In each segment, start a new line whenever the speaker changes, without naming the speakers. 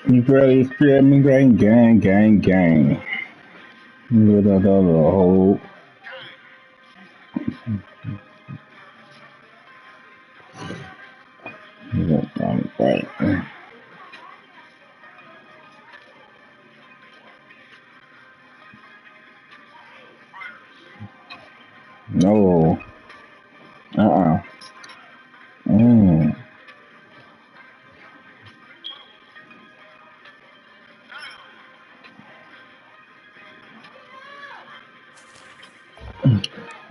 You barely feel me, gang. The whole. Right. No. Uh-uh. Mm.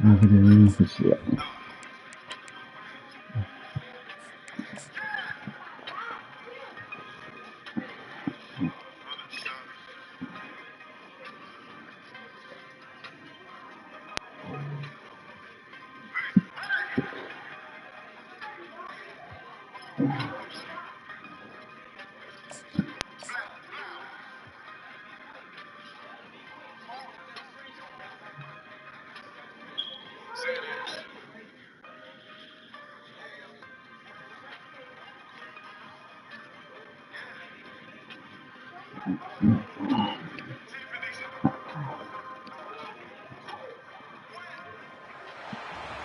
Look at the shit.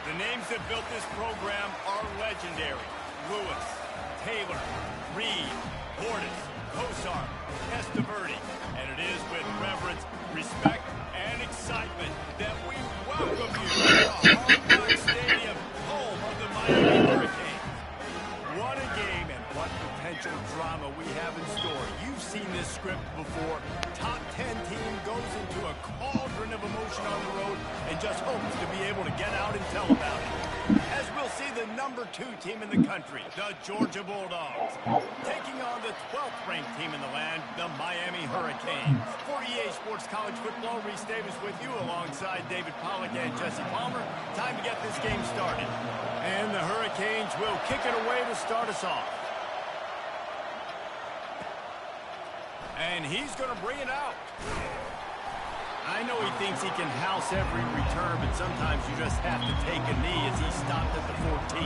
The names that built this program are legendary. Lewis, Taylor, Reed, Portis, Kosar, Esteverde. And it is with reverence, respect, and excitement that we welcome you to the Hard Rock Stadium, home of the Miami Hurricanes. What a game and what potential drama we have in store. You've seen this script before. Top 10 team goes into a cauldron of emotion on the road and just hopes to be able to get out and tell about it. As we'll see the number 2 team in the country, the Georgia Bulldogs, taking on the 12th ranked team in the land, the Miami Hurricanes. For EA Sports College Football, Reese Davis with you alongside David Pollack and Jesse Palmer. Time to get this game started. And the Hurricanes will kick it away to start us off. And he's going to bring it out. I know he thinks he can house every return, but sometimes you just have to take a knee as he stopped at the 14.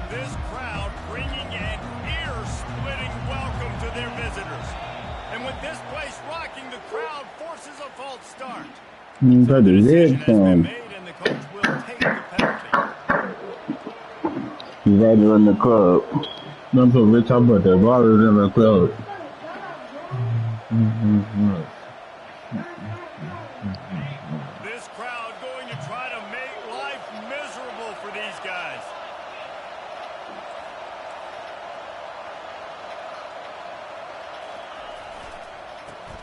This crowd bringing an ear-splitting welcome to their visitors. And with this place rocking, the crowd forces a false start.
But
The
it
decision
is
has been made, and the coach will take the penalty.
You right there in the club. Don't put Rich up at the bar in the club.
This crowd going to try to make life miserable for these guys.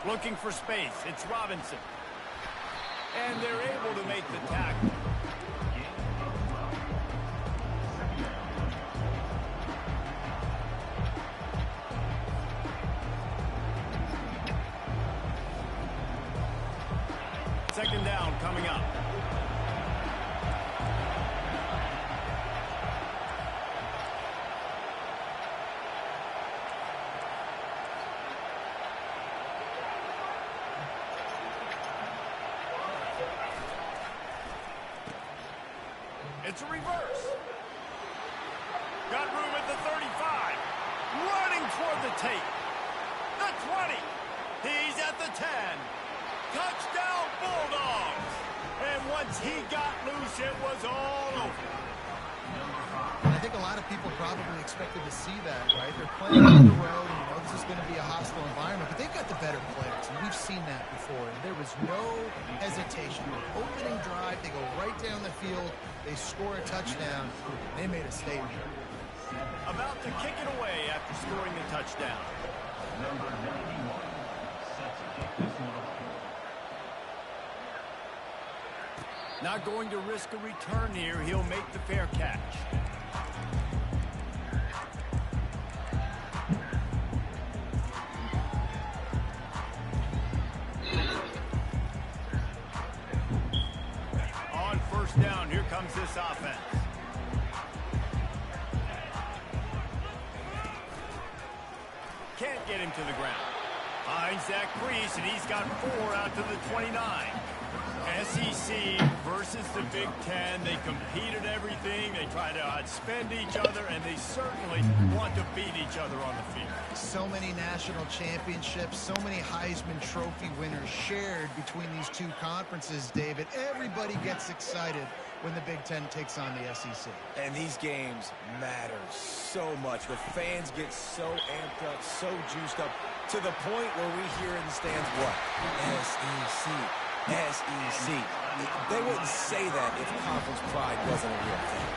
Looking for space. It's Robinson. And they're able to make the tackle. Second down coming up. It's a reverse. Got room at the 35. Running toward the tape. The 20. He's at the 10. Touchdown Bulldogs. And once he got loose, it was all over.
I think a lot of people probably expected to see that, right? They're playing on the road, and you know this is going to be a hostile environment, but they've got the better players, and we've seen that before. And there was no hesitation. The opening drive, they go right down the field, they score a touchdown, and they made a statement.
About to kick it away after scoring the touchdown.
Number 91 set to kick this one off.
Not going to risk a return here. He'll make the fair catch. On first down, here comes this offense. Can't get him to the ground. Finds that crease, and he's got 4 out to the 29. SEC versus the Big Ten. They compete at everything. They try to outspend each other, and they certainly want to beat each other on the field.
So many national championships, so many Heisman Trophy winners shared between these two conferences, David. Everybody gets excited when the Big Ten takes on the SEC.
And these games matter so much. The fans get so amped up, so juiced up, to the point where we hear in the stands, what? SEC. SEC. They wouldn't say that if conference pride wasn't a real thing.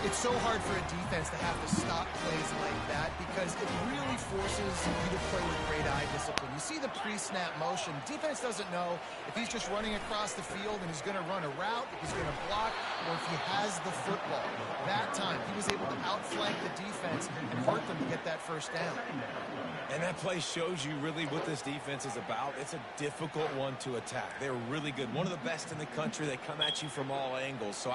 It's so hard for a defense to have to stop plays like that because it really forces you to play with great eye discipline. You see the pre-snap motion. Defense doesn't know if he's just running across the field and he's going to run a route, if he's going to block, or if he has the football. That time, he was able to outflank the defense and hurt them to get that first down.
And that play shows you really what this defense is about. It's a difficult one to attack. They're really good. One of the best in the country. They come at you from all angles. So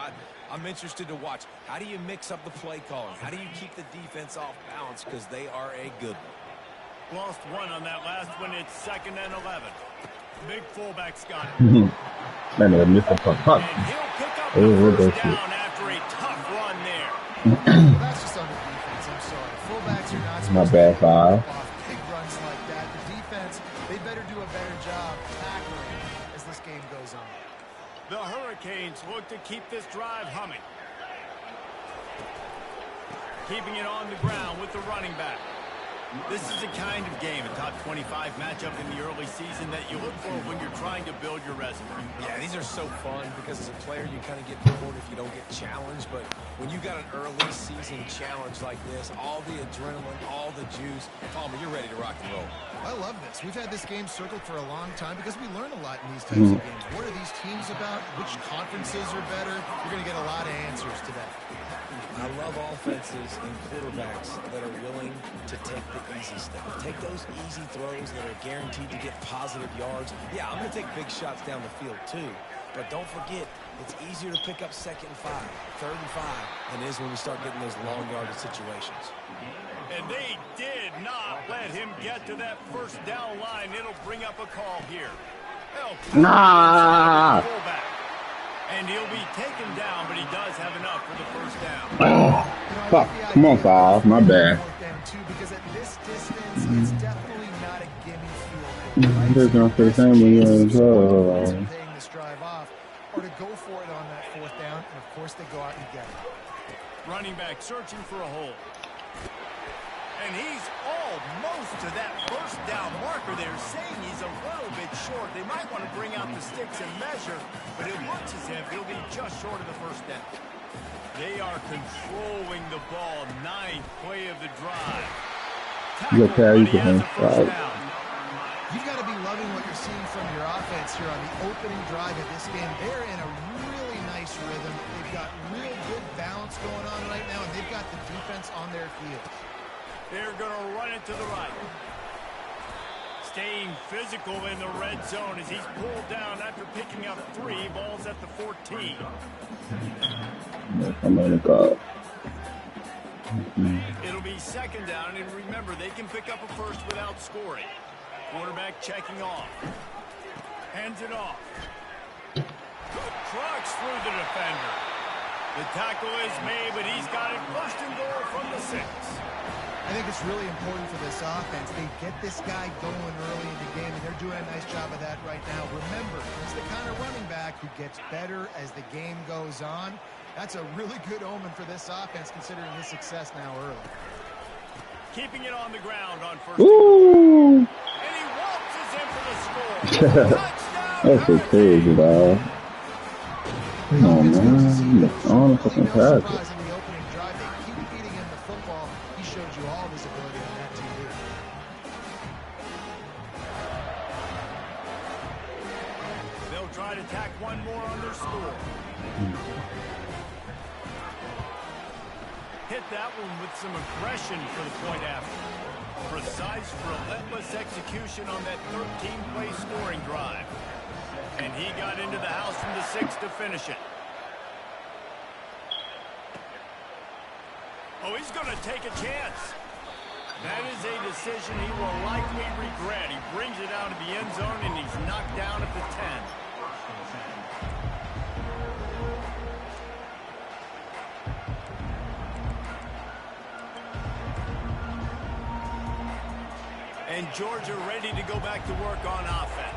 I'm interested to watch. How do you mix up the play calling? How do you keep the defense off balance? Because they are a good one.
Lost 1 on that last one. It's 2nd and 11. Big fullback's got it.
Man, I missed a puck.
And he'll pick up the first down after a tough run there.
Well, that's just on the defense. I'm sorry. Fullbacks are not
My
supposed
bad,
to
five.
off big runs like that. The defense, they better do a better job tackling as this game goes on.
The Hurricanes look to keep this drive humming. Keeping it on the ground with the running back. This is the kind of game, a top 25 matchup in the early season that you look for when you're trying to build your resume.
Yeah, these are so fun because as a player, you kind of get bored if you don't get challenged. But when you got an early season challenge like this, all the adrenaline, all the juice, Palmer, you're ready to rock and roll.
I love this. We've had this game circled for a long time because we learn a lot in these types of games. What are these teams about? Which conferences are better? You're going to get a lot of answers today.
I love offenses and quarterbacks that are willing to take the easy stuff. Take those easy throws that are guaranteed to get positive yards. Yeah, I'm going to take big shots down the field too. But don't forget, it's easier to pick up 2nd and 5, 3rd and 5 than it is when we start getting those long yardage situations.
And they did not let him get to that first down line. It'll bring up a call here.
Nah.
Fullback. And he'll be taken down, but he does have enough for the first down.
Oh, fuck. Come on, Five. My bad.
Because at this distance, it's definitely not a gimme field.
I'm just going to say the same when you're in trouble.
Paying this drive off, or to go for it on that 4th down, and of course they go out and get it.
Running back searching for a hole. And he's almost to that first down marker. They're saying he's a little bit short. They might want to bring out the sticks and measure, but it looks as if he'll be just short of the first down. They are controlling the ball. 9th play of the drive.
You got carry for him.
You've got to be loving what you're seeing from your offense here on the opening drive of this game. They're in a really nice rhythm. They've got real good balance going on right now, and they've got the defense on their field.
They're going to run it to the right. Staying physical in the red zone as he's pulled down after picking up 3 balls at the 14. It'll be 2nd down, and remember, they can pick up a first without scoring. Quarterback checking off. Hands it off. Trucks through the defender. The tackle is made, but he's got it 1st and goal from the 6.
I think it's really important for this offense. They get this guy going early in the game, and they're doing a nice job of that right now. Remember, he's the kind of running back who gets better as the game goes on. That's a really good omen for this offense, considering his success now early.
Keeping it on the ground on 1st.
Ooh.
And he waltzes in for the score. Touchdown!
That's so crazy, dog. Come on, man. That's on a fucking pass.
Try to tack one more on their score. Hit that one with some aggression for the point after. Precise, relentless execution on that 13-play scoring drive. And he got into the house from the 6 to finish it. Oh, he's going to take a chance. That is a decision he will likely regret. He brings it out of the end zone, and he's knocked down at the 10. And Georgia ready to go back to work on offense.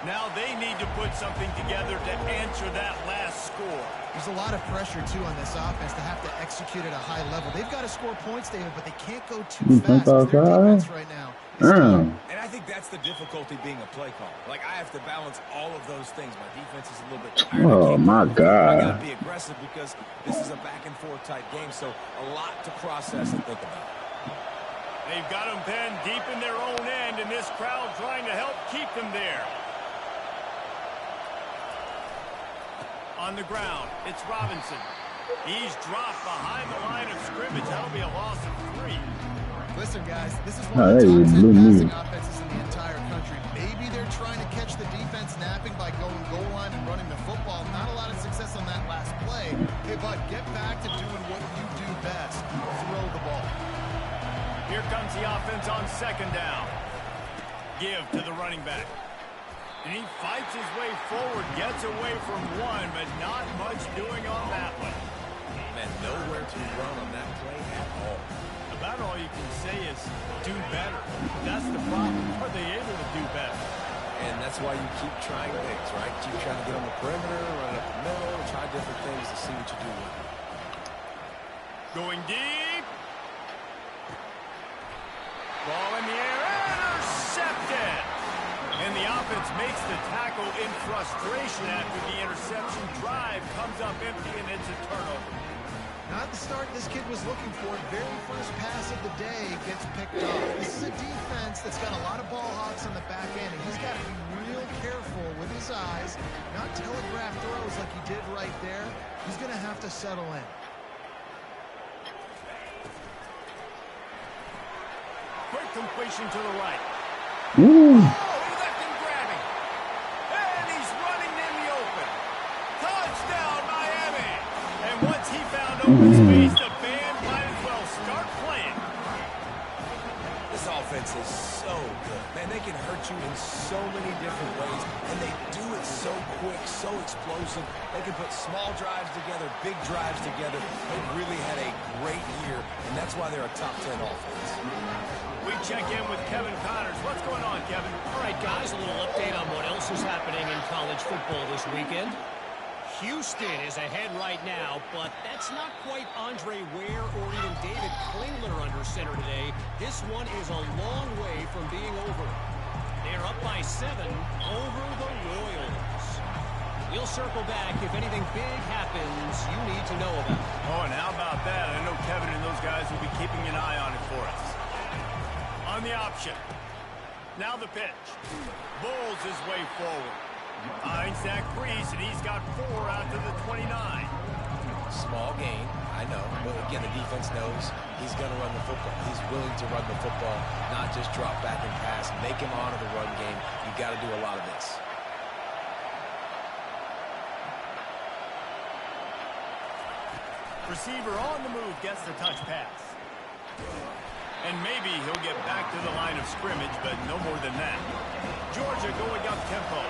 Now they need to put something together to answer that last score.
There's a lot of pressure, too, on this offense to have to execute at a high level. They've got to score points, David, but they can't go too fast. Their defense right now is tough.
And I think that's the difficulty being a play caller. Like, I have to balance all of those things. My defense is a little bit tired.
Oh, my God.
I got to be aggressive because this is a back-and-forth type game, so a lot to process and think about.
They've got them pinned deep in their own end, and this crowd trying to help keep them there. On the ground, it's Robinson. He's dropped behind the line of scrimmage. That'll be a loss of 3.
Listen, guys, this is one of the top 10 passing offenses in the entire country. Maybe they're trying to catch the defense napping by going goal line and running the football. Not a lot of success on that last play. Hey, bud, get back to doing what you do best. Throw the ball.
Here comes the offense on second down. Give to the running back. And he fights his way forward, gets away from one, but not much doing on that one.
Man, nowhere to run on that play at all.
About all you can say is do better. That's the problem. Are they able to do better?
And that's why you keep trying things, right? Keep trying to get on the perimeter, run up the middle, try different things to see what you do with it.
Going deep. Ball in the air, intercepted. And the offense makes the tackle in frustration after the interception. Drive comes up empty, and it's a turnover.
Not the start this kid was looking for. Very first pass of the day gets picked off. This is a defense that's got a lot of ball hawks on the back end, and he's got to be real careful with his eyes, not telegraph throws like he did right there. He's going to have to settle in.
Quick completion to the right.
Ooh.
Oh, he left him grabbing. And he's running in the open. Touchdown, Miami. And once he found open space, the band might as well start playing.
This offense is so good. Man, they can hurt you in so many different ways, and they do it so quick, so explosive. They can put small drives together, big drives together. They've really had a great year, and that's why they're a top 10 offense.
We check in with Kevin Connors. What's going on, Kevin?
All right, guys, a little update on what else is happening in college football this weekend. Houston is ahead right now, but that's not quite Andre Ware or even David Klingler under center today. This one is a long way from being over. They're up by 7 over the Royals. We'll circle back if anything big happens you need to know about.
Oh, and how about that? I know Kevin and those guys will be keeping an eye on it for us. On the option. Now the pitch. Bowls his way forward. Finds that crease, and he's got 4 out to the 29.
Small gain, I know. But again, the defense knows he's going to run the football. He's willing to run the football, not just drop back and pass. Make him honor the run game. You got to do a lot of this.
Receiver on the move gets the touch pass. And maybe he'll get back to the line of scrimmage, but no more than that. Georgia going up tempo.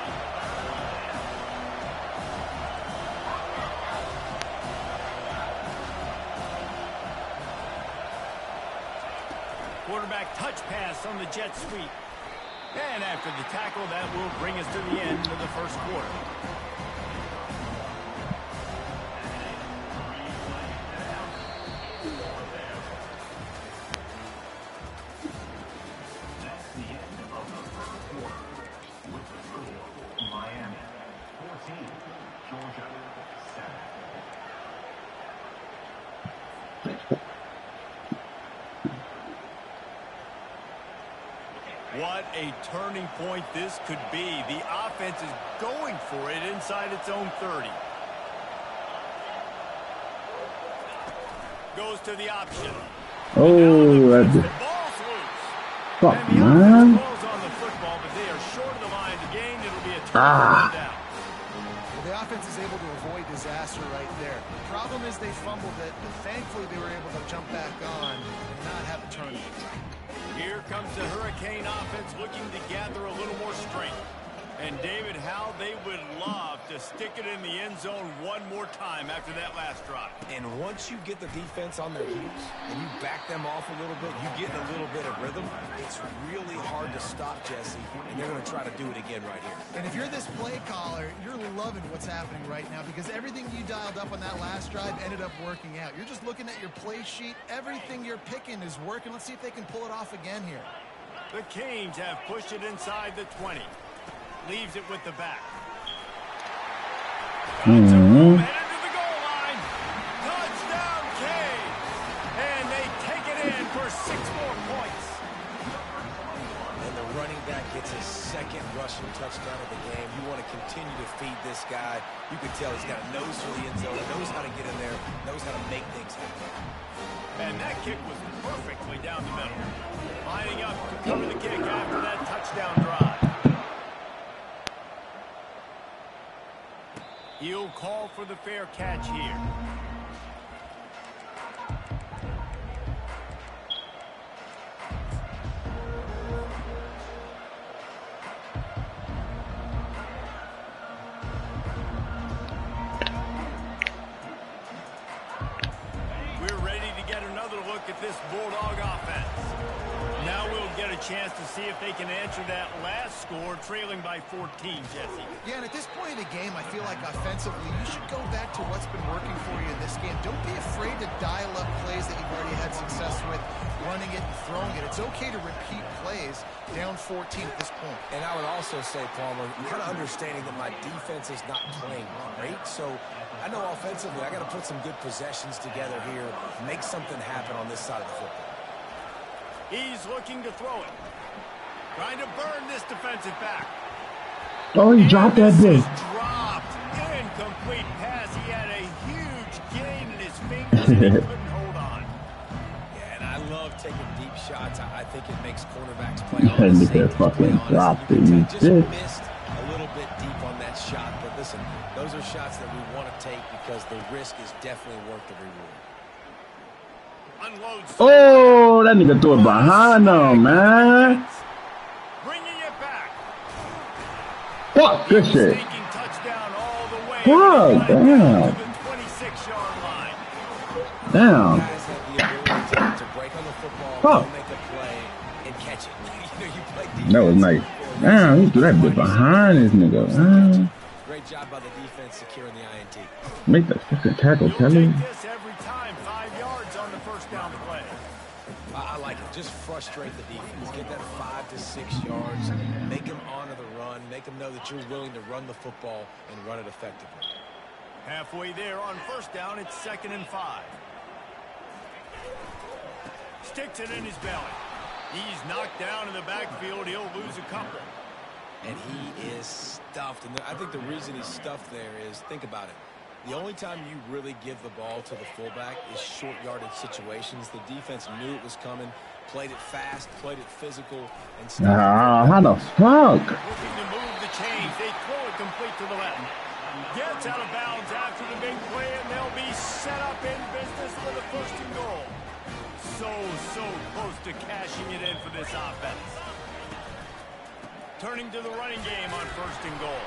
Quarterback touch pass on the jet sweep. And after the tackle, that will bring us to the end of the first quarter. What a turning point this could be. The offense is going for it inside its own 30. Goes to the option.
Oh, that's
The ball's loose.
fuck,
And the
man.
offense falls on the football, but they are short of the line to gain. It'll be a turnover down.
Well, the offense is able to avoid disaster right there. The problem is they fumbled it, but thankfully they were able to jump back on and not have a turnover.
Here comes the Hurricane offense looking to gather a little more strength. And David, how they would love to stick it in the end zone one more time after that last drive.
And once you get the defense on their heels and you back them off a little bit, you get a little bit of rhythm, it's really hard to stop, Jesse, and they're going to try to do it again right here.
And if you're this play caller, you're loving what's happening right now because everything you dialed up on that last drive ended up working out. You're just looking at your play sheet. Everything you're picking is working. Let's see if they can pull it off again here.
The Canes have pushed it inside the 20. Leaves it with the back. Headed to the goal line. Touchdown, Canes. And they take it in for 6 more points.
And the running back gets his second rushing touchdown of the game. You want to continue to feed this guy. You can tell he's got a nose for the end zone, knows how to get in there, knows how to make things happen.
And that kick was perfectly down the middle. Lining up to cover the kick after that touchdown drive. He'll call for the fair catch here. We're ready to get another look at this Bulldog offense. Now we'll get a chance to see if they can answer that last score, trailing by 14, Jesse.
Yeah, and at this point in the game, I feel like offensively, you should go back to what's been working for you in this game. Don't be afraid to dial up plays that you've already had success with, running it and throwing it. It's okay to repeat plays down 14 at this point.
And I would also say, Palmer, kind of understanding that my defense is not playing great, so I know offensively I got to put some good possessions together here, make something happen on this side of the football.
He's looking to throw it. Trying to burn this defensive back.
Oh, he dropped that bitch.
Dropped. Incomplete pass. He had a huge gain in his fingers and he couldn't hold on.
Yeah, and I love taking deep shots. I think it makes cornerbacks play
You
on
couldn't
the
get fucking dropped it. You
just
did.
missed a little bit deep on that shot. But listen, those are shots that we want to take because the risk is definitely worth the reward.
Unloads.
Oh, that nigga threw it behind him, man.
Bringing it back.
Fuck, good shit.
Taking touchdown all the way.
Fuck, damn.
To the 26-yard line.
Damn.
Guys have the ability to break on the football,
Fuck.
make a play, and catch it. You play defense.
That was nice. Damn, he threw that bit behind this nigga.
Great job by the defense securing the INT.
Make that fucking tackle,
You'll
Kelly.
take this every time. 5 yards on the first down play.
I like it. Just frustrate the defense. Get that 5 to 6 yards. Make them honor the run. Make them know that you're willing to run the football and run it effectively.
Halfway there on first down, it's 2nd and 5. Sticks it in his belly. He's knocked down in the backfield. He'll lose a couple.
And he is stuffed. And I think the reason he's stuffed there is, think about it. The only time you really give the ball to the fullback is short yardage situations. The defense knew it was coming, played it fast, played it physical, and stopped.
How the fuck?
Looking to move the chains. They throw it complete to the left. Gets out of bounds after the big play, and they'll be set up in business for the 1st and goal. So close to cashing it in for this offense. Turning to the running game on 1st and goal.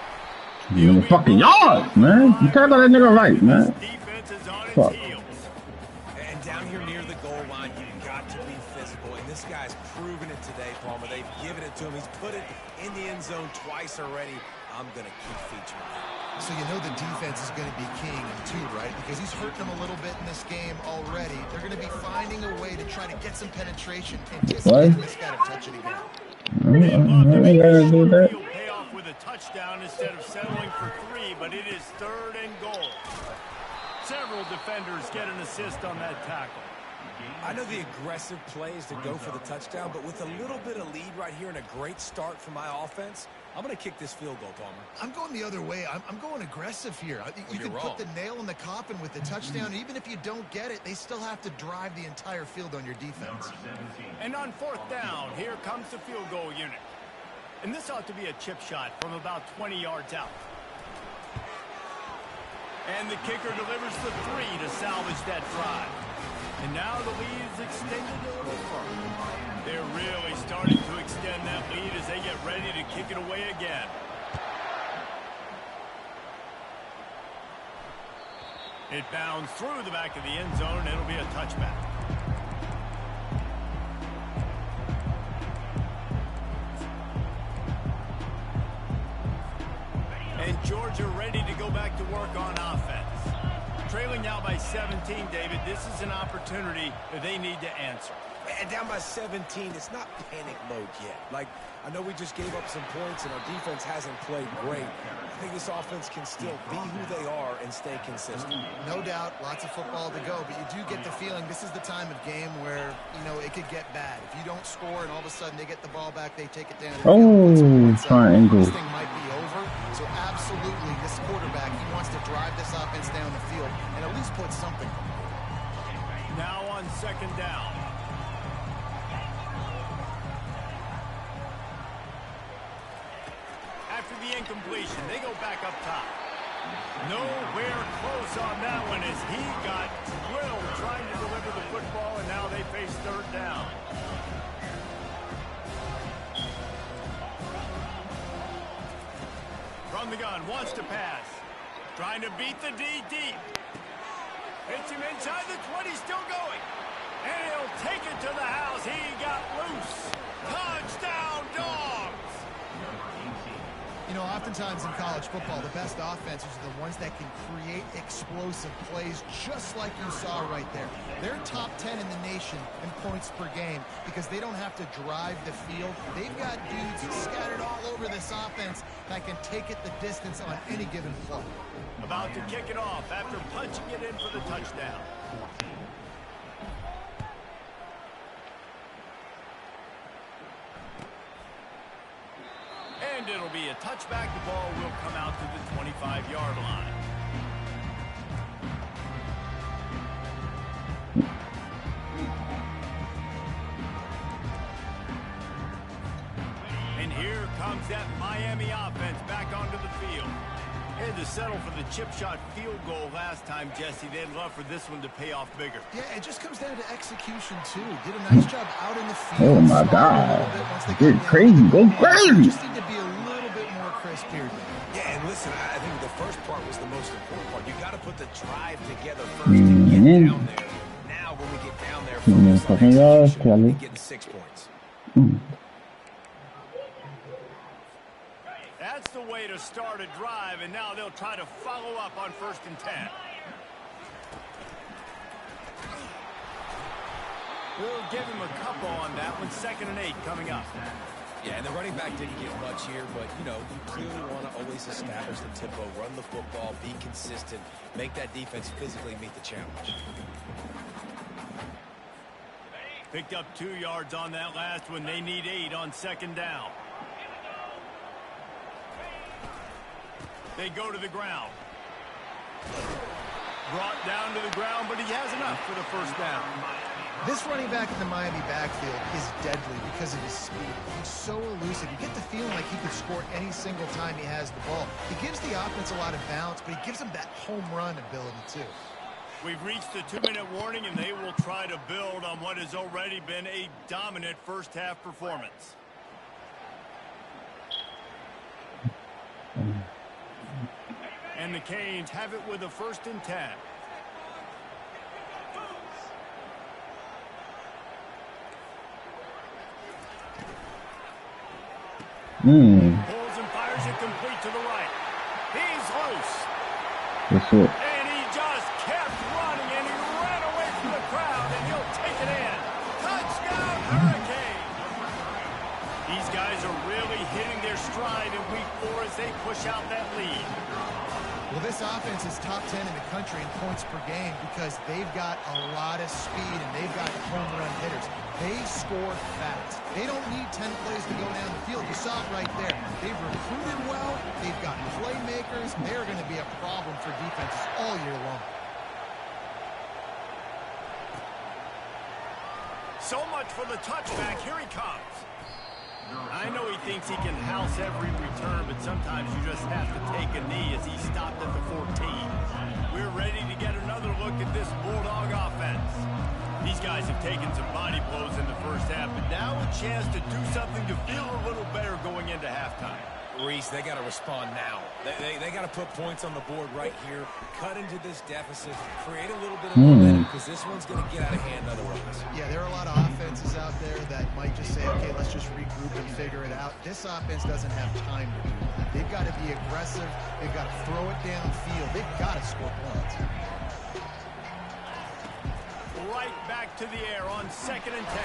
You in the fucking yard, man. You talk about that nigga right, man.
Defense is on its
Fuck.
heels.
And down here near the goal line, you've got to be physical. And this guy's proven it today, Palmer. They've given it to him. He's put it in the end zone twice already. I'm going to keep featuring him.
So you know the defense is going to be king too, right? Because he's hurting them a little bit in this game already. They're going to be finding a way to try to get some penetration. Anticipating this guy to touch it again.
I gotta do that.
He'll pay off with a touchdown instead of settling for 3, but it is 3rd and goal. Several defenders get an assist on that tackle.
I know the aggressive play is to go for the touchdown, but with a little bit of lead right here and a great start for my offense, I'm going to kick this field goal, Palmer.
I'm going the other way. I'm going aggressive here. You can put the nail in the coffin with the touchdown. Even if you don't get it, they still have to drive the entire field on your defense.
And on 4th down, here comes the field goal unit. And this ought to be a chip shot from about 20 yards out. And the kicker delivers the 3 to salvage that drive. And now the lead is extended a little further. They're really starting to extend that lead as they get ready to kick it away again. It bounds through the back of the end zone, and it'll be a touchback. And Georgia ready to go back to work on offense. Trailing now by 17, David, this is an opportunity that they need to answer.
And down by 17, it's not panic mode yet. Like, I know we just gave up some points and our defense hasn't played great. I think this offense can still be who they are and stay consistent.
No doubt, lots of football to go, but you do get the feeling this is the time of game where, you know, it could get bad. If you don't score and all of a sudden they get the ball back, they take it down.
Oh, triangle.
This thing might be over. So absolutely, this quarterback, he wants to drive this offense down the field and at least put something.
Now on second down. After the incompletion, they go back up top. Nowhere close on that one as he got drilled trying to deliver the football, and now they face third down. From the gun, wants to pass. Trying to beat the D deep. Hits him inside the 20, still going. And he'll take it to the house. He got loose. Touchdown, Dogs!
You know, oftentimes in college football, the best offenses are the ones that can create explosive plays just like you saw right there. They're top 10 in the nation in points per game because they don't have to drive the field. They've got dudes scattered all over this offense that can take it the distance on any given play.
About to kick it off after punching it in for the touchdown. And it'll be a touchback. The ball will come out to the 25-yard line. And here comes that Miami offense back onto the field. They had to settle for the chip shot field goal last time, Jesse. They'd love for this one to pay off bigger.
Yeah, it just comes down to execution, too. Did a nice job out in the field.
Oh, my God. Get crazy. Go crazy.
Just need to be a little bit more crisp here.
Yeah, and listen, I think the first part was the most important part. You got to put the drive together first to get down there. Now, when we get down there, focus on execution and getting 6 points.
That's the way to start a drive, and now they'll try to follow up on 1st and 10. We'll give him a couple on that one. 2nd and 8 coming up.
Yeah, and the running back didn't get much here, but, you know, you clearly want to always establish the tempo, run the football, be consistent, make that defense physically meet the challenge.
Picked up 2 yards on that last one. They need 8 on 2nd down. They go to the ground. Brought down to the ground, but he has enough for the 1st down.
This running back in the Miami backfield is deadly because of his speed. He's so elusive. You get the feeling like he could score any single time he has the ball. He gives the offense a lot of balance, but he gives them that home run ability, too.
We've reached the 2-minute warning, and they will try to build on what has already been a dominant first-half performance. And the Canes have it with a 1st and 10. Pulls and fires it complete to the right. He's loose.
That's it.
And he just kept running, and he ran away from the crowd, and he'll take it in. Touchdown, Hurricane! These guys are really hitting their stride in week 4 as they push out that lead.
Well, this offense is top 10 in the country in points per game because they've got a lot of speed and they've got home run hitters. They score fast. They don't need 10 plays to go down the field. You saw it right there. They've recruited well. They've got playmakers. They're going to be a problem for defenses all year long.
So much for the touchback. Here he comes. I know he thinks he can house every return, but sometimes you just have to take a knee as he stopped at the 14. We're ready to get another look at this Bulldog offense. These guys have taken some body blows in the first half, but now a chance to do something to feel a little better going into halftime.
Reese, they got to respond now. They got to put points on the board right here, cut into this deficit, create a little bit of momentum, because this one's going to get out of hand otherwise.
Yeah, there are a lot of offenses out there that might just say, okay, let's just regroup and figure it out. This offense doesn't have time to do that. They've got to be aggressive. They've got to throw it downfield. They've got to score points.
Right back to the air on 2nd and 10.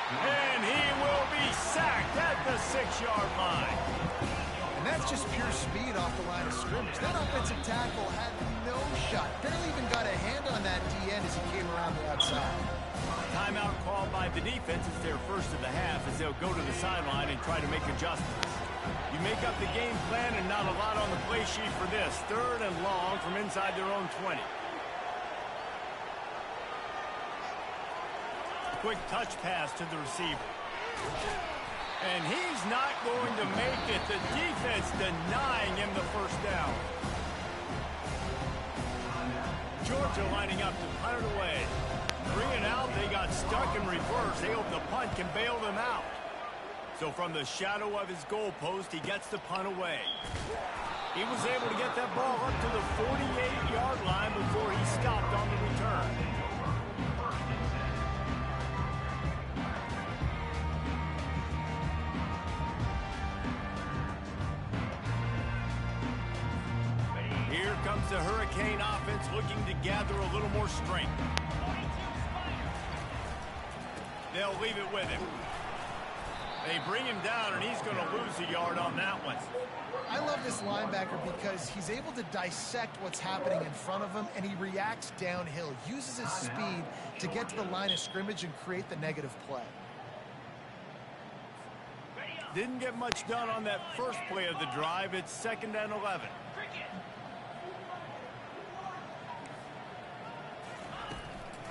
And he will be sacked at the 6-yard line.
And that's just pure speed off the line of scrimmage. That offensive tackle had no shot. Barely even got a hand on that D-end as he came around the outside.
Timeout called by the defense. It's their first of the half as they'll go to the sideline and try to make adjustments. You make up the game plan and not a lot on the play sheet for this. 3rd and long from inside their own 20. Quick touch pass to the receiver. And he's not going to make it. The defense denying him the first down. Georgia lining up to punt it away. 3 and out, they got stuck in reverse. They hope the punt can bail them out. So from the shadow of his goalpost, he gets the punt away. He was able to get that ball up to the 48-yard line before he stopped on the return. Here comes the Hurricane offense looking to gather a little more strength. They'll leave it with him. They bring him down, and he's going to lose a yard on that one.
I love this linebacker because he's able to dissect what's happening in front of him, and he reacts downhill, uses his speed to get to the line of scrimmage and create the negative play.
Didn't get much done on that first play of the drive. It's 2nd and 11.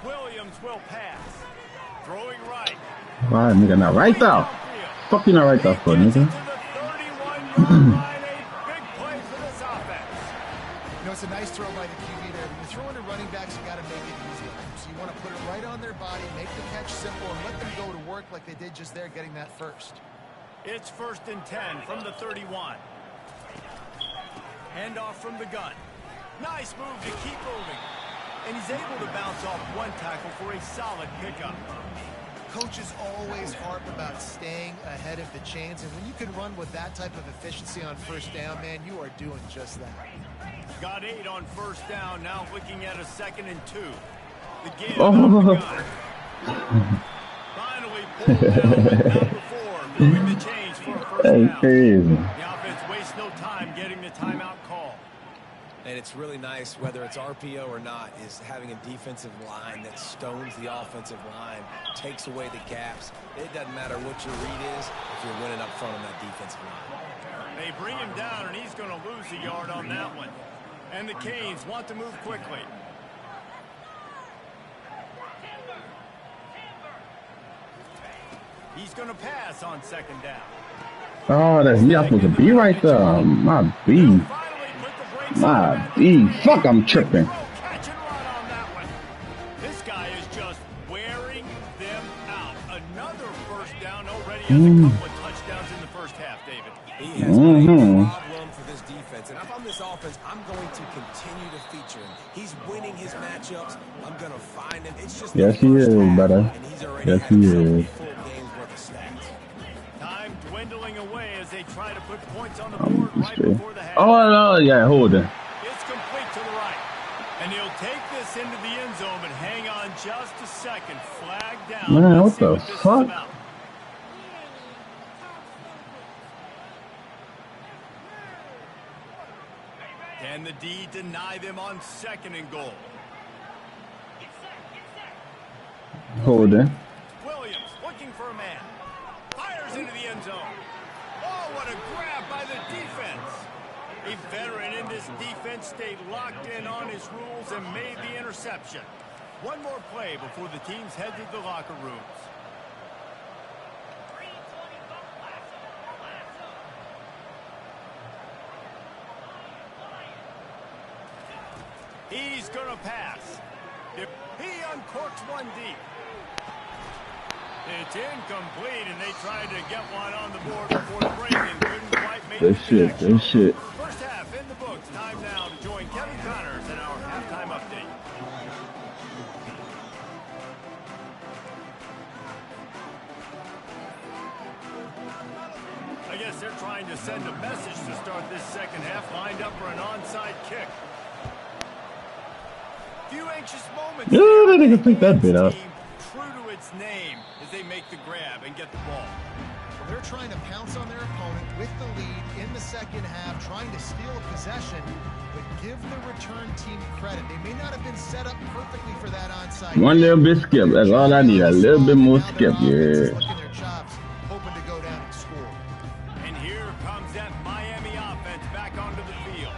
Williams will pass. Throwing right.
Why, nigga, not right there? Fuck you not right there for, nigga.
It's a nice throw by the QB there. When you're throwing to running backs, you got to make it easy. So you want to put it right on their body, make the catch simple, and let them go to work like they did just there, getting that first.
It's 1st and 10 from the 31. Handoff from the gun. Nice move to keep moving. And he's able to bounce off one tackle for a solid pickup.
Coaches always harp about staying ahead of the chains, and when you can run with that type of efficiency on first down, man, you are doing just that.
Got 8 on first down, now looking at a 2nd and 2. The game finally pulled down with number 4, moving the chains for a first down.
Crazy.
The offense wastes no time getting the timeout call.
And it's really nice, whether it's RPO or not, is having a defensive line that stones the offensive line, takes away the gaps. It doesn't matter what your read is if you're winning up front on that defensive line.
They bring him down, and he's going to lose a yard on that one. And the Canes want to move quickly. He's going to pass on 2nd down.
Oh, that's me. I'm supposed to be right there. My B. My B. Fuck, I'm tripping.
Catch and run on that one. This guy is just wearing them out. Another first down already has a couple of touchdowns in the first half, David.
He has been a problem for this defense. And if I'm this offense, I'm going to continue to feature him. He's winning his matchups. I'm going to find him. It's just
yes, he is, brother.
Yes,
he is.
Time dwindling away as they try to put points on the board right before the half.
Oh, no, yeah, hold it.
It's complete to the right. And he'll take this into the end zone, but hang on just a second. Flag down.
Man, what the fuck?
Can the D deny them on 2nd and goal?
Hold it.
Williams looking for a man. Fires into the end zone. Oh, what a grab by the defense. A veteran in this defense stayed locked in on his rules and made the interception. One more play before the teams head to the locker rooms. He's going to pass. He uncorks one deep. It's incomplete, and they tried to get one on the board before the break and couldn't quite make the connection.
Good shit.
First half in the books. Time now to join Kevin Connors in our halftime update. I guess they're trying to send a message to start this second half, lined up for an onside kick. Few anxious moments.
Yeah, they didn't pick that bit up.
True to its name as they make the grab and get the ball.
Well, they're trying to pounce on their opponent with the lead in the second half, trying to steal a possession, but give the return team credit. They may not have been set up perfectly for that onside.
One little bit skip. That's all I need. A little bit more skip. Yeah.
Looking their chops, hoping to go down and score.
And here comes that Miami offense back onto the field.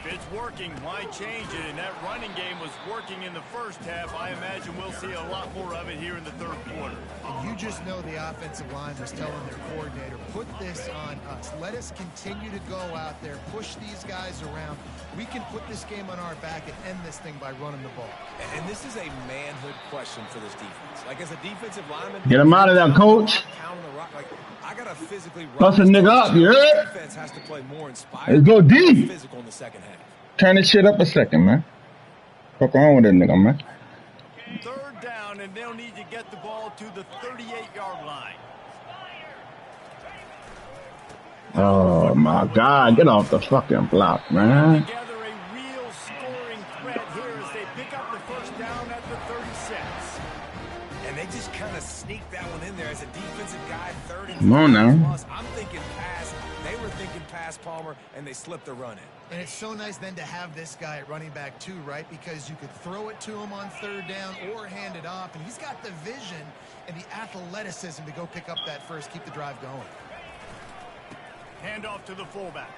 If it's working, why change it? And that running game was working in the first half. I imagine we'll see a lot more of it here in the third quarter.
And you just know the offensive line was telling their coordinator, put this on us. Let us continue to go out there, push these guys around. We can put this game on our back and end this thing by running the ball.
And this is a manhood question for this defense. Like, as a defensive lineman,
Get him out of there, coach.
I got to physically
Bust a nigga up, you heard?
Defense has to play more inspired.
Let's go deep.
Physical in the second half.
Turn this shit up a second, man. Fuck on with that nigga, man.
Third down, and they'll need to get the ball to the 38-yard line.
Oh my God! Get off the fucking block, man.
Together a real scoring threat here as they pick up the first down at the 36.
And they just kind of sneaked that one in there as a defensive guy, third and
Come on now.
plus. I'm thinking pass. They were thinking pass, Palmer, and they slipped the run in.
And it's so nice then to have this guy at running back too, right? Because you could throw it to him on third down or hand it off. And he's got the vision and the athleticism to go pick up that first, keep the drive going.
Handoff to the fullback.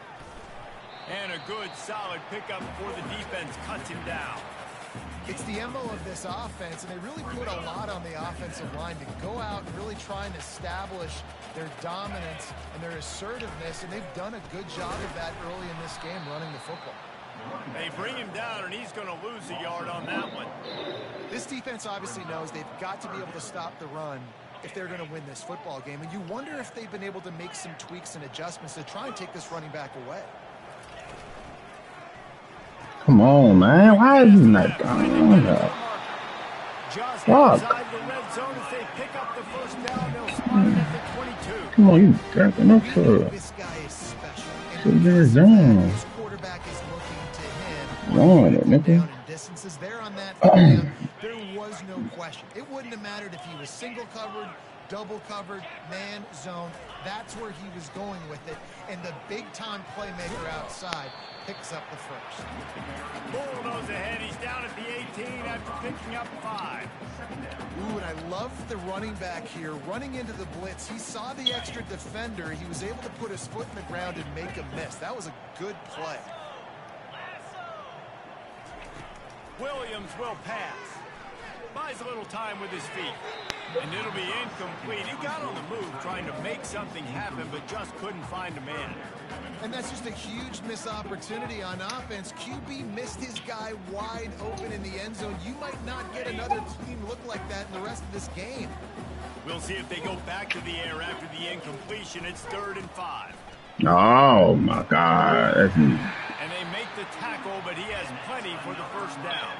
And a good, solid pickup before the defense cuts him down.
It's the MO of this offense, and they really put a lot on the offensive line to go out and really try and establish their dominance and their assertiveness, and they've done a good job of that early in this game running the football.
They bring him down, and he's going to lose a yard on that one.
This defense obviously knows they've got to be able to stop the run if they're going to win this football game, and you wonder if they've been able to make some tweaks and adjustments to try and take this running back away.
Come on, man. Why is he not going?
Just
Fuck.
inside the red zone as they pick up the first down. They'll spot it at the 22.
Come on, you cracking up for it.
This guy is special.
Shit is done.
This quarterback is looking to him.
Going it, nigga.
Down in distances there on that down, there was no question. It wouldn't have mattered if he was single covered, double covered, man, zone. That's where he was going with it. And the big-time playmaker outside picks up the first.
Bull knows ahead. He's down at the 18 after picking up 5.
Ooh, and I love the running back here. Running into the blitz, he saw the extra defender. He was able to put his foot in the ground and make a miss. That was a good play.
Williams will pass. Buys a little time with his feet. And it'll be incomplete. He got on the move trying to make something happen, but just couldn't find a man.
And that's just a huge missed opportunity on offense. QB missed his guy wide open in the end zone. You might not get another team look like that in the rest of this game.
We'll see if they go back to the air after the incompletion. It's 3rd and 5.
Oh my God.
And they make the tackle, but he has plenty for the first down.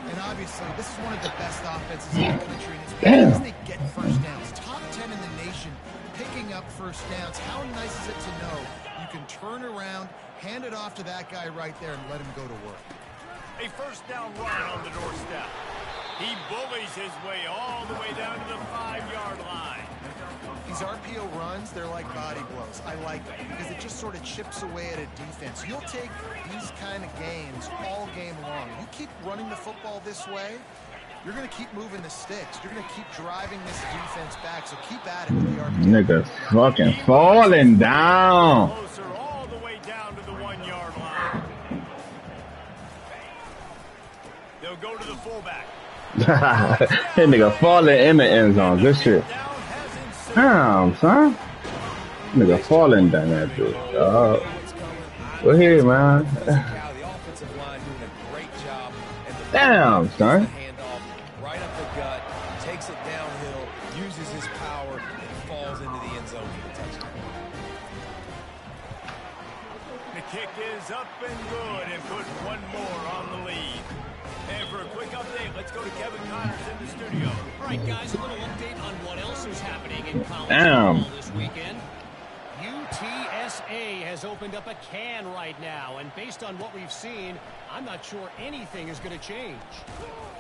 And obviously, this is one of the best offenses in the country, and it's because they get first downs. Top 10 in the nation, picking up first downs. How nice is it to know you can turn around, hand it off to that guy right there, and let him go to work.
A first down run on the doorstep. He bullies his way all the way down to the 5-yard line.
These RPO runs, they're like body blows. I like them because it just sort of chips away at a defense. You'll take these kind of gains all game long. You keep running the football this way, you're going to keep moving the sticks. You're going to keep driving this defense back, so keep at it with the RPO.
Nigga fucking falling down.
Closer all the way down to the 1-yard line. They'll go to the fullback.
That nigga falling in the end zone. Good shit. Damn, son. Nigga falling down that dude. Go ahead, man.
The offensive line doing a great
Damn,
The
son.
handoff right up the gut, takes it downhill, uses his power, and falls into the end zone for the touchdown.
The kick is up and good and put one more on the lead. And for a quick update, let's go to Kevin Connors in the studio.
All right, guys, a little update on what else is happening in college
Damn.
football this weekend. UTSA has opened up a can right now, and based on what we've seen, I'm not sure anything is going to change.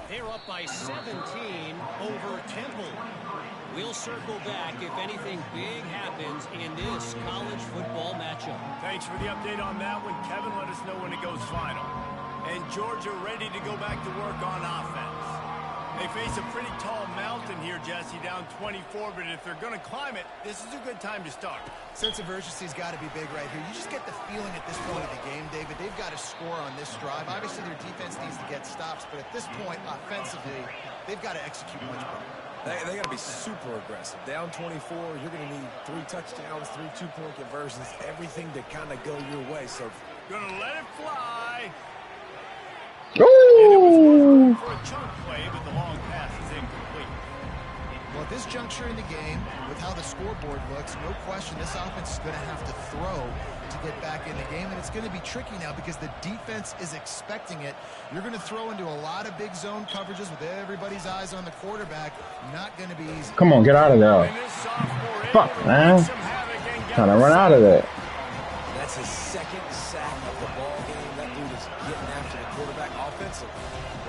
They're up by 17 over Temple. We'll circle back if anything big happens in this college football matchup.
Thanks for the update on that one, Kevin. Let us know when it goes final. And Georgia ready to go back to work on offense. They face a pretty tall mountain here, Jesse, down 24, but if they're going to climb it, this is a good time to start.
Sense of urgency's got to be big right here. You just get the feeling at this point of the game, David, they've got to score on this drive. Obviously, their defense needs to get stops, but at this point, offensively, they've got to execute much better.
They got to be super aggressive. Down 24, you're going to need 3 touchdowns, 3 two-point conversions, everything to kind of go your way. So,
Gonna let it fly.
Ooh.
For a chunk play, but the long pass is incomplete.
Well, at this juncture in the game, with how the scoreboard looks, no question this offense is going to have to throw to get back in the game, and it's going to be tricky now because the defense is expecting it. You're going to throw into a lot of big zone coverages with everybody's eyes on the quarterback. Not going to be easy.
Come on, get out of there.
And this sophomore
Fuck,
able to
man.
wreak some havoc and get
Trying to
the
run out of there.
that's his second sack of the ball game. That dude is getting after the quarterback offensively.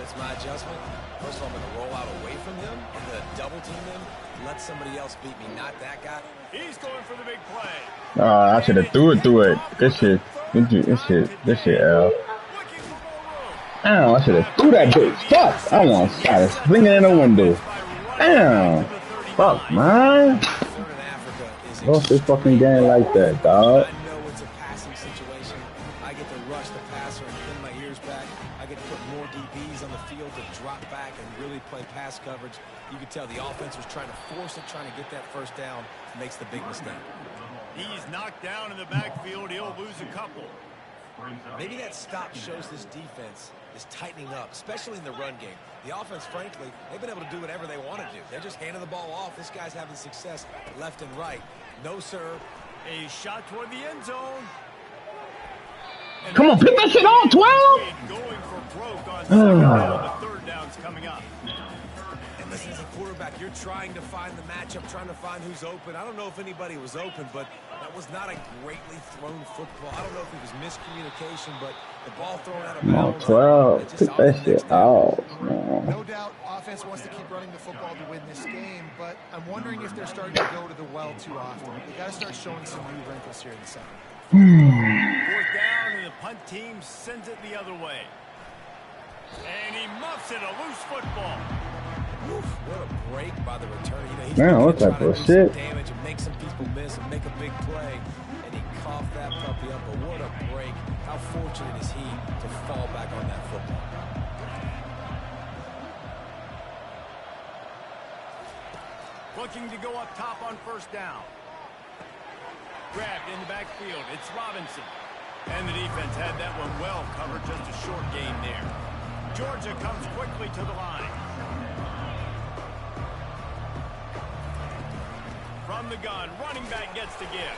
That's my adjustment. First of all, I'm going to roll out away from him. I'm going to double team him. Let somebody else beat me, not that guy.
He's going for the big play.
I should have threw it through it. This shit, L.
Looking for more room.
Damn, I should have threw that bitch. Fuck, I want to try to swing it in the window. Damn. Fuck, man.
Third in Africa is
Lost this fucking game like that, dog.
I know it's a passing situation. I get to rush the passer and pin my ears back. I get to put more DBs on the field to drop back and really play pass coverage. You can tell the offense was trying to force it, trying to get that first down, makes the big mistake.
He's knocked down in the backfield. He'll lose a couple.
Maybe that stop shows this defense is tightening up, especially in the run game. The offense, frankly, they've been able to do whatever they want to do. They're just handing the ball off. This guy's having success left and right. No, sir.
A shot toward the end zone. And
Come on, pick that shit on, 12.
going for broke on second down. The third down's coming up.
And listen, as a quarterback, you're trying to find the matchup, trying to find who's open. I don't know if anybody was open, but that was not a greatly thrown football. I don't know if it was miscommunication, but the ball thrown out of
Come on,
bounds.
12.
Just
Pick
on
that
the
shit
next down.
off, man.
No doubt offense wants to keep running the football to win this game, but I'm wondering if they're starting to go to the well too often. They got to start showing some new wrinkles here in the second.
Fourth down, and the punt team sends it the other way. And he muffs it, a loose football.
Oof, what a break by the returner. You know, he's
Man,
gonna
what
try
type
to
of
do
shit?
some damage and make some people miss and make a big play. And he coughed that puppy up, but what a break. How fortunate is he to fall back on that football?
Looking to go up top on first down. Grabbed in the backfield. It's Robinson. And the defense had that one well covered. Just a short gain there. Georgia comes quickly to the line. From the gun, running back gets to give.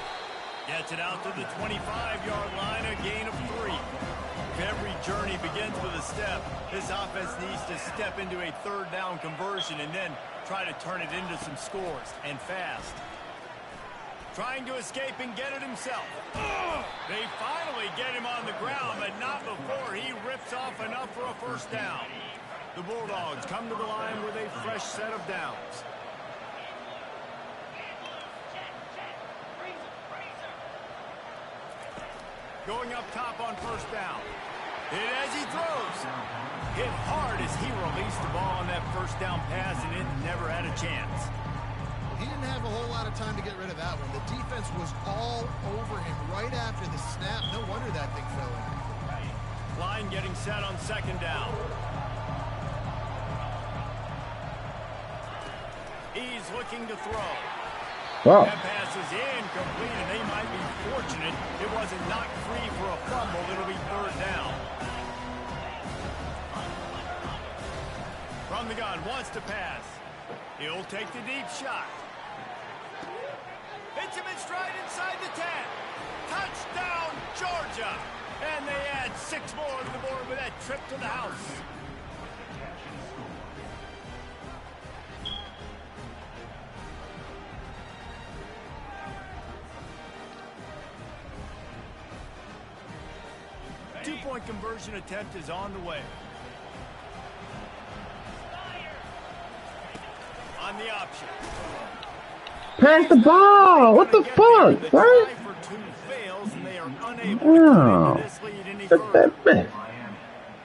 Gets it out to the 25-yard line, a gain of 3. If every journey begins with a step, this offense needs to step into a third down conversion and then try to turn it into some scores, and fast. Trying to escape and get it himself. They finally get him on the ground, but not before he rips off enough for a first down. The Bulldogs come to the line with a fresh set of downs. Going up top on first down. Hit as he throws. Hit hard as he released the ball on that first down pass, and it never had a chance.
He didn't have a whole lot of time to get rid of that one. The defense was all over him right after the snap. No wonder that thing fell in.
Line getting set on second down. He's looking to throw.
Wow.
That pass is incomplete, and they might be fortunate it wasn't knocked free for a fumble. It'll be third down. From the gun, wants to pass. He'll take the deep shot. Hits him in stride inside the 10. Touchdown, Georgia. And they add 6 more to the board with that trip to the house. Two-point conversion attempt is on the way. On the option.
Pass the ball. What the fuck, son? Oh, took that back.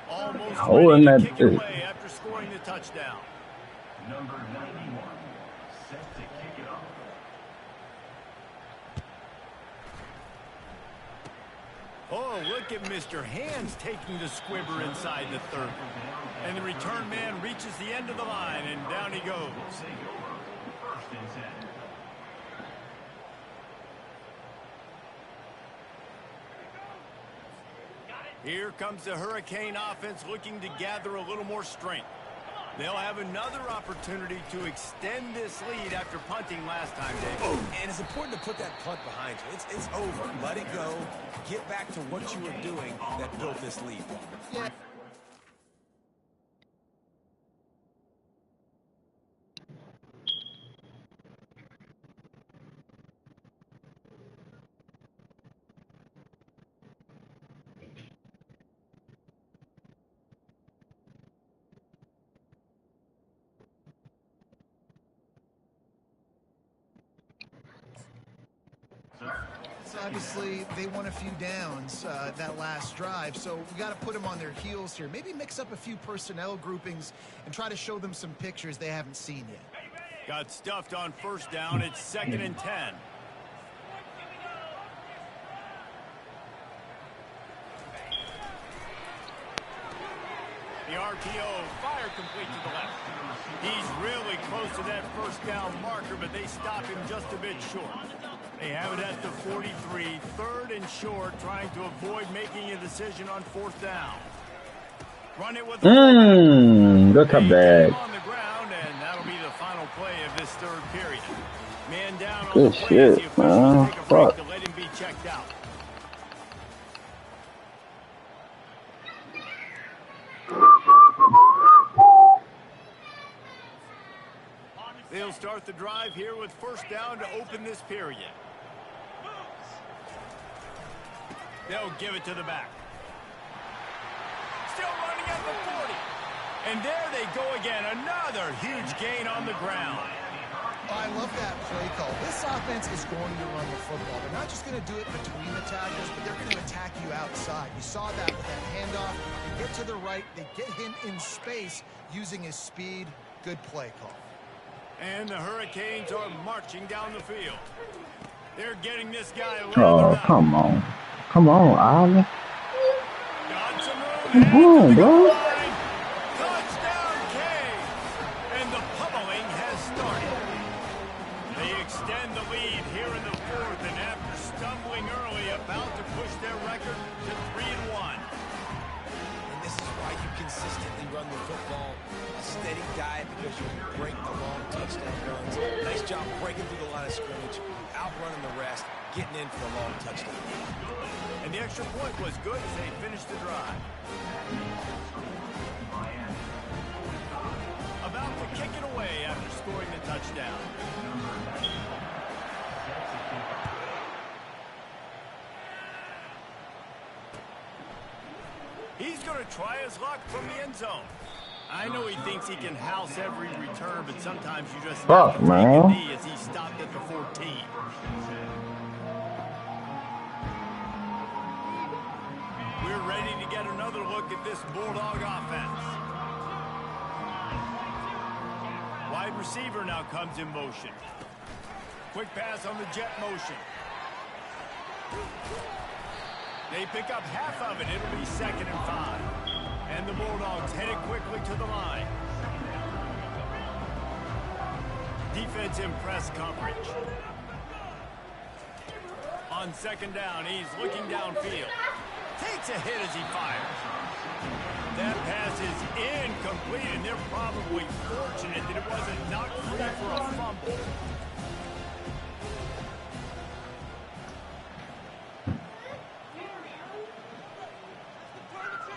Almost
Holding
ready
that
to kick it away after scoring the touchdown.
Number 91, set to kick it off.
Oh, look at Mr. Hands taking the squibber inside the 30. And the return man reaches the end of the line, and down he goes.
First and 10.
Here comes the Hurricane offense looking to gather a little more strength. They'll have another opportunity to extend this lead after punting last time, Dave.
And it's important to put that punt behind you. It's over. Let it go. Get back to what you were doing that built this lead.
Yeah. So obviously, they won a few downs that last drive, so we got to put them on their heels here. Maybe mix up a few personnel groupings and try to show them some pictures they haven't seen yet.
Got stuffed on first down. It's 2nd and 10. The RPO, fire complete to the left. He's really close to that first down marker, but they stop him just a bit short. They have it at the 43, 3rd and short, trying to avoid making a decision on 4th down. Run it with the
Good cutback.
on the ground, and that'll be the final play of this 3rd period. Man down on
Good
the play as the
shit,
officials
man.
take a break
Fuck.
to let him be checked out. They'll start the drive here with first down to open this period. They'll give it to the back. Still running at the 40. And there they go again. Another huge gain on the ground.
Oh, I love that play call. This offense is going to run the football. They're not just going to do it between the tackles, but they're going to attack you outside. You saw that with that handoff. They get to the right. They get him in space using his speed. Good play call.
And the Hurricanes are marching down the field. They're getting this guy around
Oh,
the mouth.
come on. Come on, Ollie.
Got some room.
Come on, bro.
Touchdown, Kane. And the pummeling has started. They extend the lead here in the 4th, and after stumbling early, about to push their record to 3-1.
And this is why you consistently run the football. A steady diet because you break the long touchdown runs. Nice job breaking through the line of scrimmage, outrunning the rest, getting in for the long touchdown.
And the extra point was good as they finished the drive. About to kick it away after scoring the touchdown. He's going to try his luck from the end zone. I know he thinks he can house every return, but sometimes you just have to take a knee as he stopped at the 14. We're ready to get another look at this Bulldog offense. Wide receiver now comes in motion. Quick pass on the jet motion. They pick up half of it. It'll be 2nd and 5. And the Bulldogs headed quickly to the line. Defense in press coverage. On 2nd down, he's looking downfield. Takes a hit as he fires. That pass is incomplete, and they're probably fortunate that it wasn't knocked free for a fumble.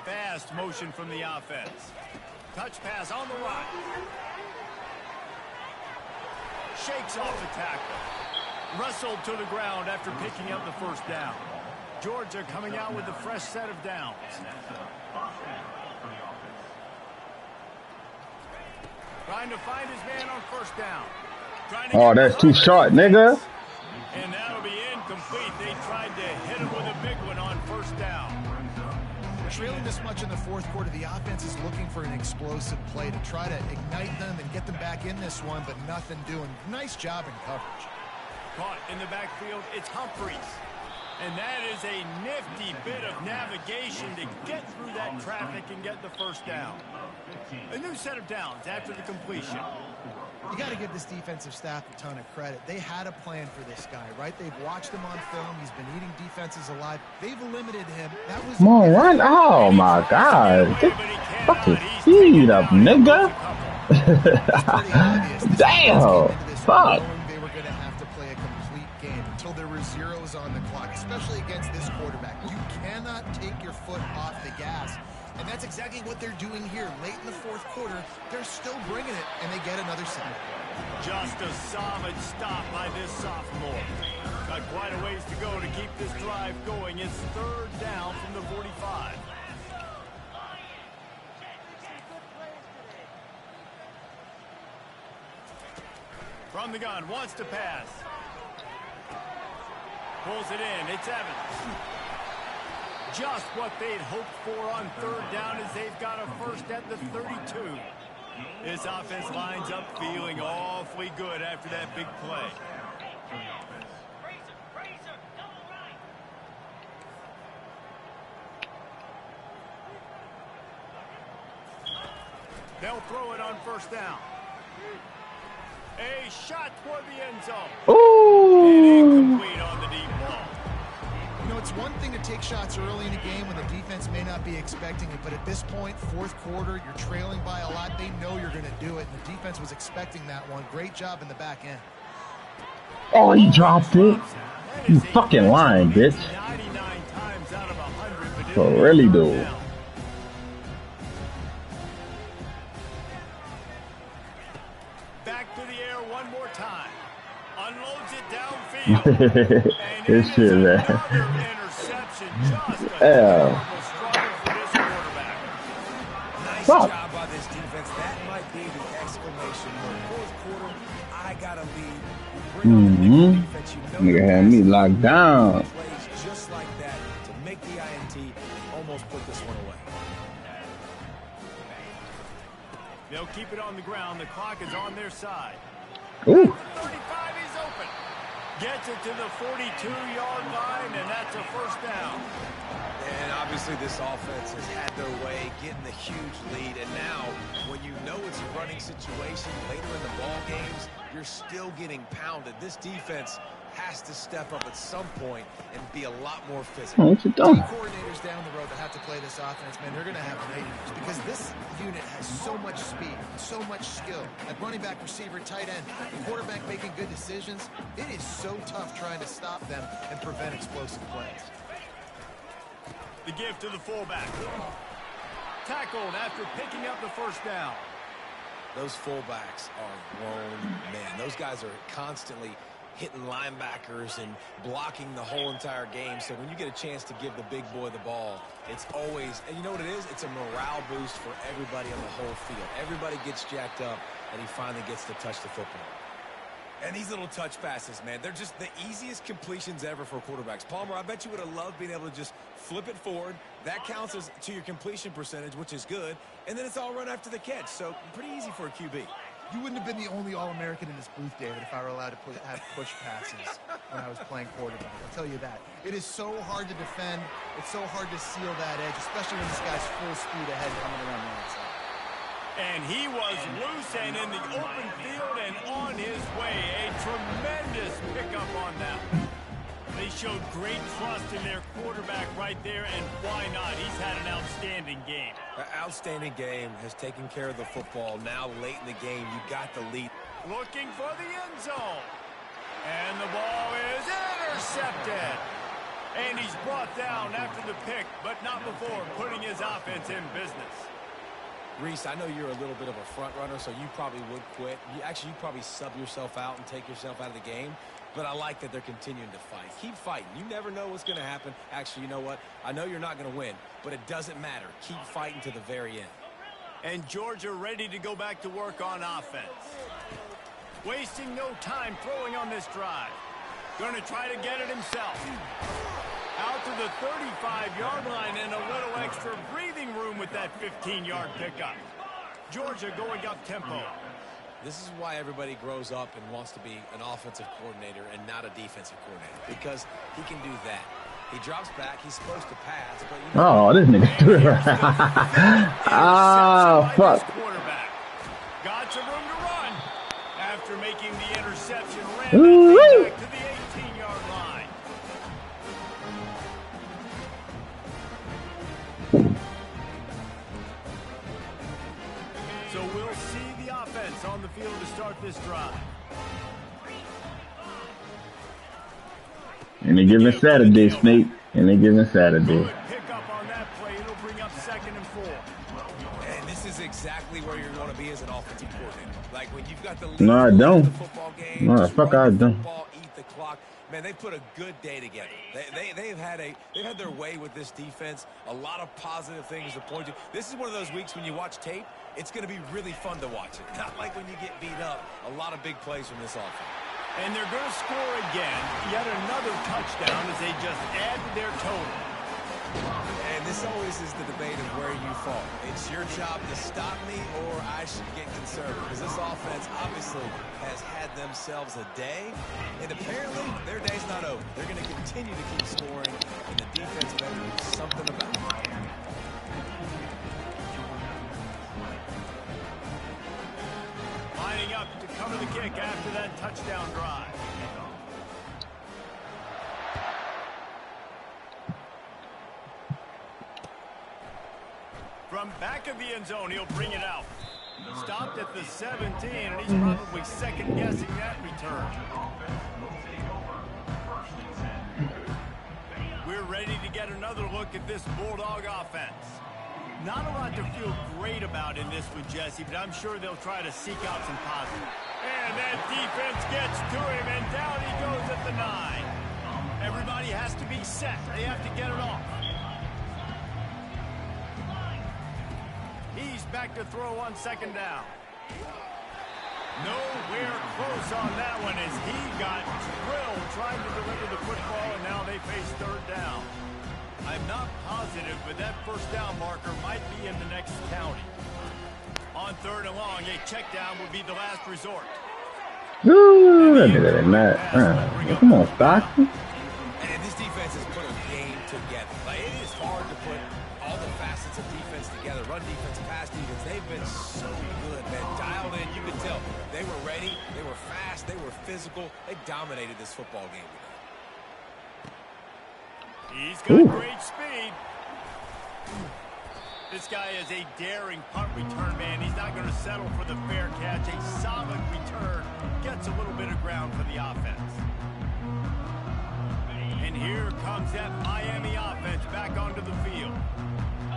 Fast motion from the offense. Touch pass on the right. Shakes off the tackle. Wrestled to the ground after picking up the first down. Georgia coming out with a fresh set of downs. Trying to find his man on first down.
Oh, that's too short, nigga.
And that'll be incomplete. They tried to hit him with a big one on first down.
Trailing this much in the fourth quarter, the offense is looking for an explosive play to try to ignite them and get them back in this one, but nothing doing. Nice job in coverage.
Caught in the backfield, it's Humphreys. And that is a nifty bit of navigation to get through that traffic and get the first down. A new set of downs after the completion.
You got to give this defensive staff a ton of credit. They had a plan for this guy, right? They've watched him on film. He's been eating defenses alive. They've limited him. That was
Come on, run. Oh, my God. Get fucking speed up, nigga. Damn. Fuck.
They were going to have to play a complete game until there were zeros on the clock, especially against this quarterback. You cannot take your foot off the gas. And that's exactly what they're doing here. Late in the fourth quarter, they're still bringing it, and they get another sack.
Just a solid stop by this sophomore. Got quite a ways to go to keep this drive going. It's third down from the 45. From the gun, wants to pass. Pulls it in, it's Evans. Just what they'd hoped for on third down as they've got a first at the 32. This offense lines up feeling awfully good after that big play. They'll throw it on first down. A shot toward the end zone.
Ooh.
And incomplete on the deep ball.
You know, it's one thing to take shots early in a game when the defense may not be expecting it, but at this point, fourth quarter, you're trailing by a lot. They know you're going to do it, and the defense was expecting that one. Great job in the back end.
Oh, he dropped it. You fucking lying, bitch.
99 times out of 100, but
For really, dude.
Back to the air one more time. Unloads it downfield.
This shit, man.
Interception. Just a
Yeah.
terrible struggle for this quarterback.
Nice
Fuck.
job by this defense. That might be the exclamation mark. Fourth quarter, I got to lead. You bring on the nickel defense, you know
Nigga
the
had me
best.
locked down.
Plays just like that to make the INT and almost put this one away.
They'll keep it on the ground. The clock is on their side.
Ooh.
35, he's open. Gets it to the 42-yard line, and that's a first down.
And obviously this offense has had their way, getting the huge lead. And now, when you know it's a running situation later in the ball games, you're still getting pounded. This defense has to step up at some point and be a lot more physical.
What you doing?
Team coordinators down the road that have to play this offense, man, they're going to have nightmares because this unit has so much speed, so much skill. At running back, receiver, tight end, the quarterback making good decisions. It is so tough trying to stop them and prevent explosive plays.
The give to the fullback. Tackled after picking up the first down.
Those fullbacks are grown men. Those guys are constantly hitting linebackers and blocking the whole entire game. So when you get a chance to give the big boy the ball, it's always, and you know what it is? It's a morale boost for everybody on the whole field. Everybody gets jacked up, and he finally gets to touch the football. And these little touch passes, man, they're just the easiest completions ever for quarterbacks. Palmer, I bet you would have loved being able to just flip it forward. That counts as to your completion percentage, which is good. And then it's all run after the catch. So pretty easy for a QB.
You wouldn't have been the only All-American in this booth, David, if I were allowed to have push passes when I was playing quarterback. I'll tell you that. It is so hard to defend. It's so hard to seal that edge, especially when this guy's full speed ahead coming around the outside.
And he was loose and in the open field and on his way. A tremendous pickup on that. They showed great trust in their quarterback right there, and why not? He's had an outstanding game.
An outstanding game, has taken care of the football. Now late in the game, you got the lead.
Looking for the end zone. And the ball is intercepted. And he's brought down after the pick, but not before putting his offense in business.
Reese, I know you're a little bit of a front runner, so you probably would quit. You probably sub yourself out and take yourself out of the game. But I like that they're continuing to fight. Keep fighting. You never know what's going to happen. Actually, you know what? I know you're not going to win, but it doesn't matter. Keep fighting to the very end.
And Georgia ready to go back to work on offense. Wasting no time throwing on this drive. Going to try to get it himself. Out to the 35-yard line and a little extra breathing room with that 15-yard pickup. Georgia going up tempo.
This is why everybody grows up and wants to be an offensive coordinator and not a defensive coordinator, because he can do that. He drops back. He's supposed to pass, but you know,
Oh, this nigga threw it. Ah, fuck.
Got some room to run. After making the interception, ran back to the 18-yard line. So we'll see the offense on the field to start this drive.
Any given Saturday, Snake. Any given Saturday.
Pick up on that play. It'll bring up 2nd and 4.
and this is exactly where you're going to be as an offensive coordinator. Like when you've got the lead
No, I don't.
in the football game,
No, the fuck I don't.
football, eat the clock. Man, they put a good day together. They've had their way with this defense. A lot of positive things to point to. This is one of those weeks when you watch tape, it's going to be really fun to watch it. Not like when you get beat up. A lot of big plays from this offense.
And they're going to score again. Yet another touchdown as they just add to their total.
And this always is the debate of where you fall. It's your job to stop me or I should get concerned. Because this offense obviously has had themselves a day. And apparently their day's not over. They're going to continue to keep scoring. And the defense better do something about it.
Lining up to cover the kick after that touchdown drive. From back of the end zone, he'll bring it out. Stopped at the 17, and he's probably second-guessing that return. We're ready to get another look at this Bulldog offense. Not a lot to feel great about in this one, Jesse, but I'm sure they'll try to seek out some positive. And that defense gets to him, and down he goes at the 9. Everybody has to be set. They have to get it off. He's back to throw on 2nd down. Nowhere close on that one as he got drilled trying to deliver the football, and now they face 3rd down. I'm not positive, but that 1st down marker might be in the next county. On 3rd and long, a check down would be the last resort.
Ooh, that nigga not. Come on, Stockton.
And this defense has put a game together. Like, it is hard to put all the facets of defense together. Run defense, pass defense. They've been so good, man. Dialed in, you can tell. They were ready. They were fast. They were physical. They dominated this football game today.
He's got great speed. This guy is a daring punt return man. He's not going to settle for the fair catch. A solid return. Gets a little bit of ground for the offense. And here comes that Miami offense back onto the field.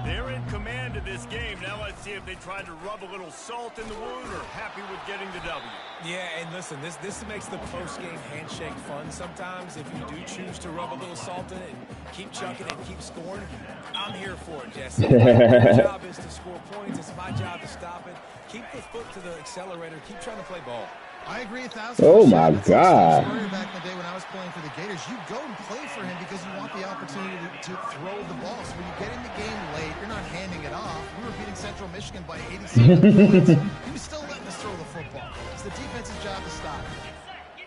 They're in command of this game. Now let's see if they try to rub a little salt in the wound or happy with getting the W.
Yeah, and listen, this makes the post-game handshake fun sometimes. If you do choose to rub a little salt in it and keep chucking and keep scoring, I'm here for it, Jesse. Your job is to score points. It's my job to stop it. Keep the foot to the accelerator. Keep trying to play ball.
I agree 1,000%.
Oh, my God.
Back in the day when I was playing for the Gators, you go and play for him because you want the opportunity to throw the ball. So when you get in the game late, you're not handing it off. We were beating Central Michigan by 87 points. He was still letting us throw the football. It's the defense's job to stop it.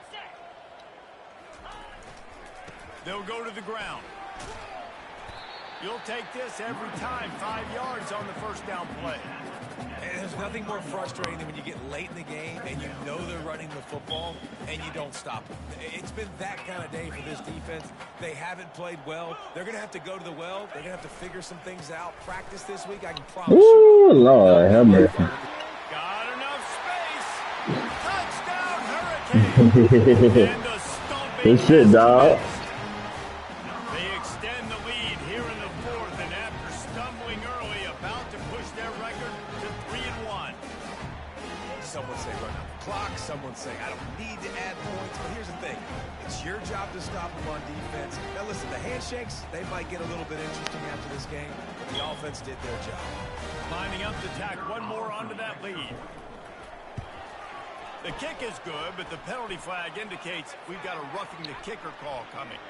They'll go to the ground. You'll take this every time. 5 yards on the first down play.
And there's nothing more frustrating than when you get late in the game and you know they're running the football and you don't stop them. It's been that kind of day for this defense. They haven't played well. They're going to have to go to the well. They're going to have to figure some things out. Practice this week, I can promise you.
Ooh, Lord, have mercy.
Got enough space. Touchdown, Hurricane. And the stomping.
Good shit, dog.
They extend the lead here in the fourth, and after stumbling early, about to push their record to 3-1.
Some would say run out the clock. Some would say I don't need to add points. But here's the thing. It's your job to stop them on defense. Now, listen, the handshakes, they might get a little bit interesting after this game, but the offense did their job.
Lining up to tack one more onto that lead. The kick is good, but the penalty flag indicates we've got a roughing the kicker call coming.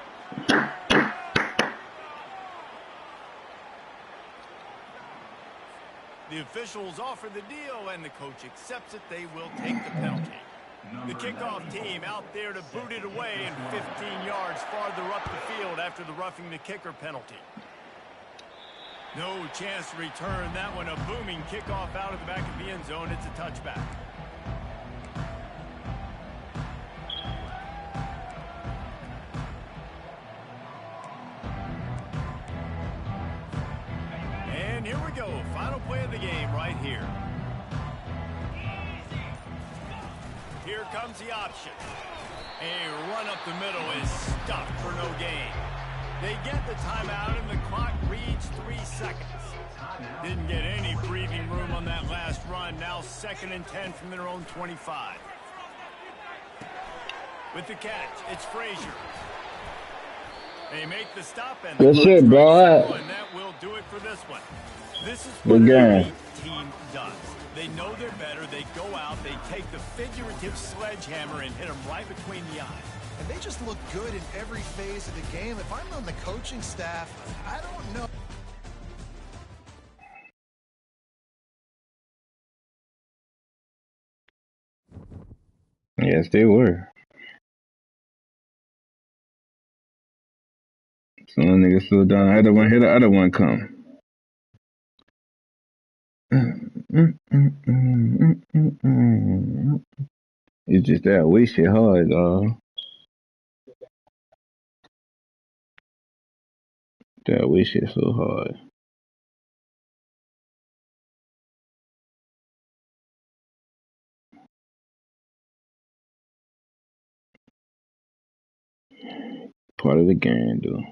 The officials offer the deal, and the coach accepts it. They will take the penalty. The kickoff team out there to boot it away and 15 yards farther up the field after the roughing the kicker penalty. No chance to return that one. A booming kickoff out of the back of the end zone. It's a touchback. And here we go. Final play of the game right here. Here comes the option. A run up the middle is stuffed for no gain. They get the timeout, and the clock reads 3 seconds. Didn't get any breathing room on that last run. Now 2nd and 10 from their own 25. With the catch, it's Frazier. They make the stop, and
Good shit, bro.
and that will do it for this one. This is
Good
what
game.
any team does. They know they're better. They go out. They take the figurative sledgehammer and hit them right between the eyes.
And they just look good in every phase of the game. If I'm on the coaching staff, I don't know.
Yes, they were. Some niggas slow down. Other one hit the other one come. It's just that we shit hard, dog. That we shit so hard. Part of the game, though.